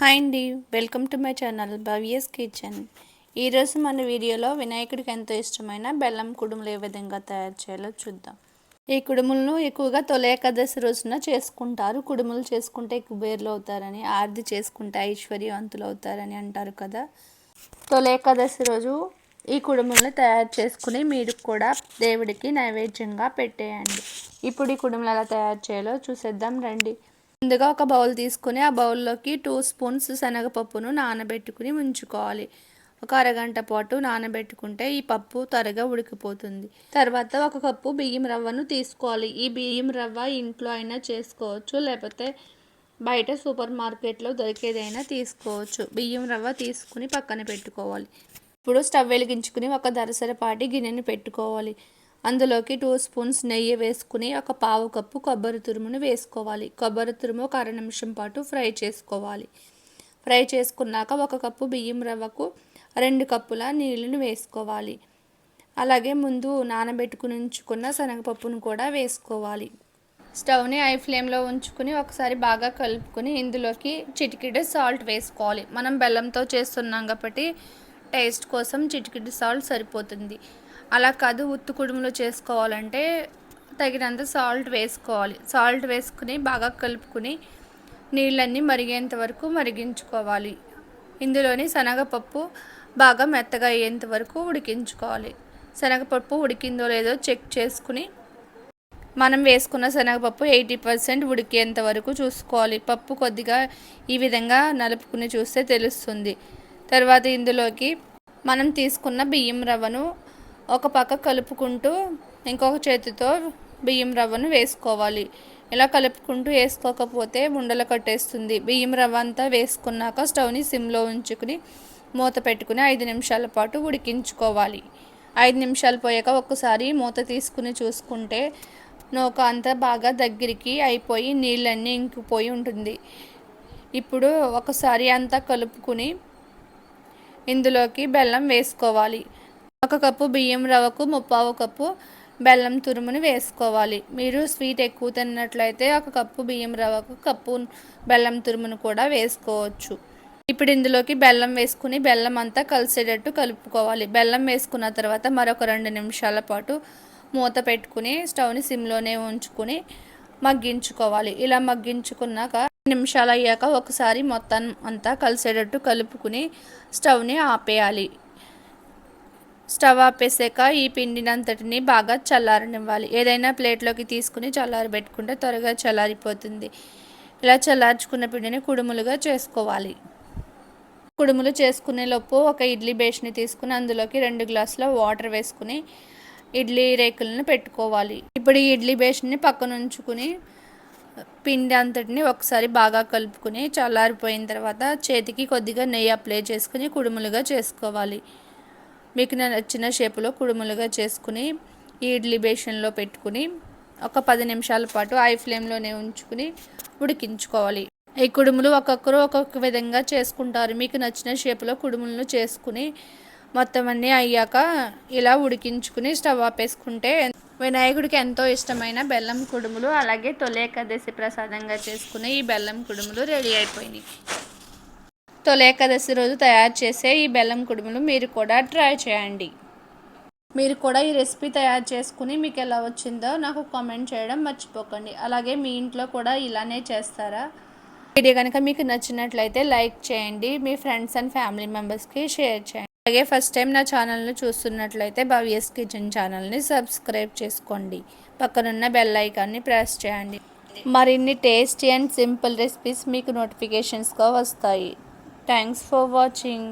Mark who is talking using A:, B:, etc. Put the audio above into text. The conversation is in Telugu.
A: హాయ్ అండి, welcome to my channel Bhavya's kitchen. ఈరోజు మన వీడియోలో వినాయకుడికి ఎంతో ఇష్టమైన బెల్లం కుడుములు ఏ విధంగా తయారు చేయాలో చూద్దాం. ఈ కుడుములను ఎక్కువగా తొలి ఏకాదశి రోజున చేసుకుంటారు. కుడుములు చేసుకుంటే కుబేర్లు అవుతారని, ఆర్ది చేసుకుంటే ఐశ్వర్యవంతులు అవుతారని అంటారు కదా. తొలి ఏకాదశి రోజు ఈ కుడుములను తయారు చేసుకుని మీరు కూడా దేవుడికి నైవేద్యంగా పెట్టేయండి. ఇప్పుడు ఈ కుడుములు ఎలా తయారు చేయాలో చూసేద్దాం రండి. ముందుగా ఒక బౌల్ తీసుకుని ఆ బౌల్లోకి 2 స్పూన్స్ శనగపప్పును నానబెట్టుకుని ఉంచుకోవాలి. ఒక అరగంట పాటు నానబెట్టుకుంటే ఈ పప్పు త్వరగా ఉడికిపోతుంది. తర్వాత 1 కప్పు బియ్యం రవ్వను తీసుకోవాలి. ఈ బియ్యం రవ్వ ఇంట్లో అయినా చేసుకోవచ్చు, లేకపోతే బయట సూపర్ మార్కెట్లో దొరికేదైనా తీసుకోవచ్చు. బియ్యం రవ్వ తీసుకుని పక్కన పెట్టుకోవాలి. ఇప్పుడు స్టవ్ వెలిగించుకుని ఒక దరసరపాటి గిన్నెని పెట్టుకోవాలి. అందులోకి 2 స్పూన్స్ నెయ్యి వేసుకుని ఒక పావు కప్పు కొబ్బరి తురుమును వేసుకోవాలి. కొబ్బరి తురుము ఒక 1 నిమిషం పాటు ఫ్రై చేసుకోవాలి. ఫ్రై చేసుకున్నాక 1 కప్పు బియ్యం రవ్వకు 2 కప్పుల నీళ్ళను వేసుకోవాలి. అలాగే ముందు నానబెట్టుకుని ఉంచుకున్న శనగపప్పును కూడా వేసుకోవాలి. స్టవ్ని హై ఫ్లేమ్లో ఉంచుకుని ఒకసారి బాగా కలుపుకొని ఇందులోకి చిటికెడు సాల్ట్ వేసుకోవాలి. మనం బెల్లంతో చేస్తున్నాం కాబట్టి టేస్ట్ కోసం చిటికెడు సాల్ట్ సరిపోతుంది. అలా కాదు, ఉత్తు కుడుములు చేసుకోవాలంటే తగినంత సాల్ట్ వేసుకోవాలి. సాల్ట్ వేసుకుని బాగా కలుపుకుని నీళ్ళన్నీ మరిగేంత వరకు మరిగించుకోవాలి. ఇందులోని శనగపప్పు బాగా మెత్తగా అయ్యేంత వరకు ఉడికించుకోవాలి. శనగపప్పు ఉడికిందో లేదో చెక్ చేసుకుని మనం వేసుకున్న శనగపప్పు 80% ఉడికేంత వరకు చూసుకోవాలి. పప్పు కొద్దిగా ఈ విధంగా నలుపుకుని చూస్తే తెలుస్తుంది. తర్వాత ఇందులోకి మనం తీసుకున్న బియ్యం రవ్వను ఒక పక్క కలుపుకుంటూ ఇంకొక చేతితో బియ్యం రవ్వను వేసుకోవాలి. ఇలా కలుపుకుంటూ వేసుకోకపోతే ఉండలు కట్టేస్తుంది. బియ్యం రవ్వ అంతా వేసుకున్నాక స్టవ్ని సిమ్లో ఉంచుకుని మూత పెట్టుకుని 5 నిమిషాల పాటు ఉడికించుకోవాలి. 5 నిమిషాలు పోయాక ఒక్కసారి మూత తీసుకుని చూసుకుంటే నూక అంతా బాగా దగ్గరికి అయిపోయి నీళ్ళన్నీ ఇంకిపోయి ఉంటుంది. ఇప్పుడు ఒకసారి అంతా కలుపుకుని ఇందులోకి బెల్లం వేసుకోవాలి. 1 కప్పు బియ్యం రవ్వకు 3/4 కప్పు బెల్లం తురుముని వేసుకోవాలి. మీరు స్వీట్ ఎక్కువ తిన్నట్లయితే 1 కప్పు బియ్యం రవ్వకు కప్పు బెల్లం తురుమును కూడా వేసుకోవచ్చు. ఇప్పుడు ఇందులోకి బెల్లం వేసుకుని బెల్లం అంతా కలిసేటట్టు కలుపుకోవాలి. బెల్లం వేసుకున్న తర్వాత మరొక 2 నిమిషాల పాటు మూత పెట్టుకుని స్టవ్ని సిమ్లోనే ఉంచుకుని మగ్గించుకోవాలి. ఇలా మగ్గించుకున్నాక 2 నిమిషాలు అయ్యాక ఒకసారి మొత్తం అంతా కలిసేటట్టు కలుపుకుని స్టవ్ని ఆపేయాలి. స్టవ్ ఆపేసాక ఈ పిండినంతటిని బాగా చల్లారనివ్వాలి. ఏదైనా ప్లేట్లోకి తీసుకుని చల్లారబెట్టుకుంటే త్వరగా చల్లారిపోతుంది. ఇలా చల్లార్చుకున్న పిండిని కుడుములుగా చేసుకోవాలి. కుడుములు చేసుకునే లోపు ఒక ఇడ్లీ బేస్ని తీసుకుని అందులోకి 2 గ్లాసుల వాటర్ వేసుకుని ఇడ్లీ రేకులను పెట్టుకోవాలి. ఇప్పుడు ఈ ఇడ్లీ బేస్ని పక్కన ఉంచుకుని పిండి అంతటిని ఒకసారి బాగా కలుపుకుని చల్లారిపోయిన తర్వాత చేతికి కొద్దిగా నెయ్యి అప్లై చేసుకుని కుడుములుగా చేసుకోవాలి. మీకు నచ్చిన షేపులో కుడుములుగా చేసుకుని ఈ ఇడ్లీ బేషన్లో పెట్టుకుని ఒక 10 నిమిషాల పాటు హై ఫ్లేమ్లోనే ఉంచుకుని ఉడికించుకోవాలి. ఈ కుడుములు ఒక్కొక్కరు ఒక్కొక్క విధంగా చేసుకుంటారు. మీకు నచ్చిన షేపులో కుడుములను చేసుకుని మొత్తం అన్నీ అయ్యాక ఇలా ఉడికించుకుని స్టవ్ ఆపేసుకుంటే వినాయకుడికి ఎంతో ఇష్టమైన బెల్లం కుడుములు, అలాగే తొలి ఏకాదశి ప్రసాదంగా చేసుకునే ఈ బెల్లం కుడుములు రెడీ అయిపోయినాయి. తొలి ఏకాదశి రోజు తయారు చేసే ఈ బెల్లం కుడుములు మీరు కూడా ట్రై చేయండి. మీరు కూడా ఈ రెసిపీ తయారు చేసుకుని మీకు ఎలా వచ్చిందో నాకు కామెంట్ చేయడం మర్చిపోకండి. అలాగే మీ ఇంట్లో కూడా ఇలానే చేస్తారా? వీడియో కనుక మీకు నచ్చినట్లయితే లైక్ చేయండి, మీ ఫ్రెండ్స్ అండ్ ఫ్యామిలీ మెంబర్స్కి షేర్ చేయండి. అలాగే ఫస్ట్ టైం నా ఛానల్ని చూస్తున్నట్లయితే భవ్యస్ కిచెన్ ఛానల్ని సబ్స్క్రైబ్ చేసుకోండి. పక్కనున్న బెల్ ఐకాన్ని ప్రెస్ చేయండి. మరిన్ని టేస్టీ అండ్ సింపుల్ రెసిపీస్ మీకు నోటిఫికేషన్స్గా వస్తాయి. Thanks for watching.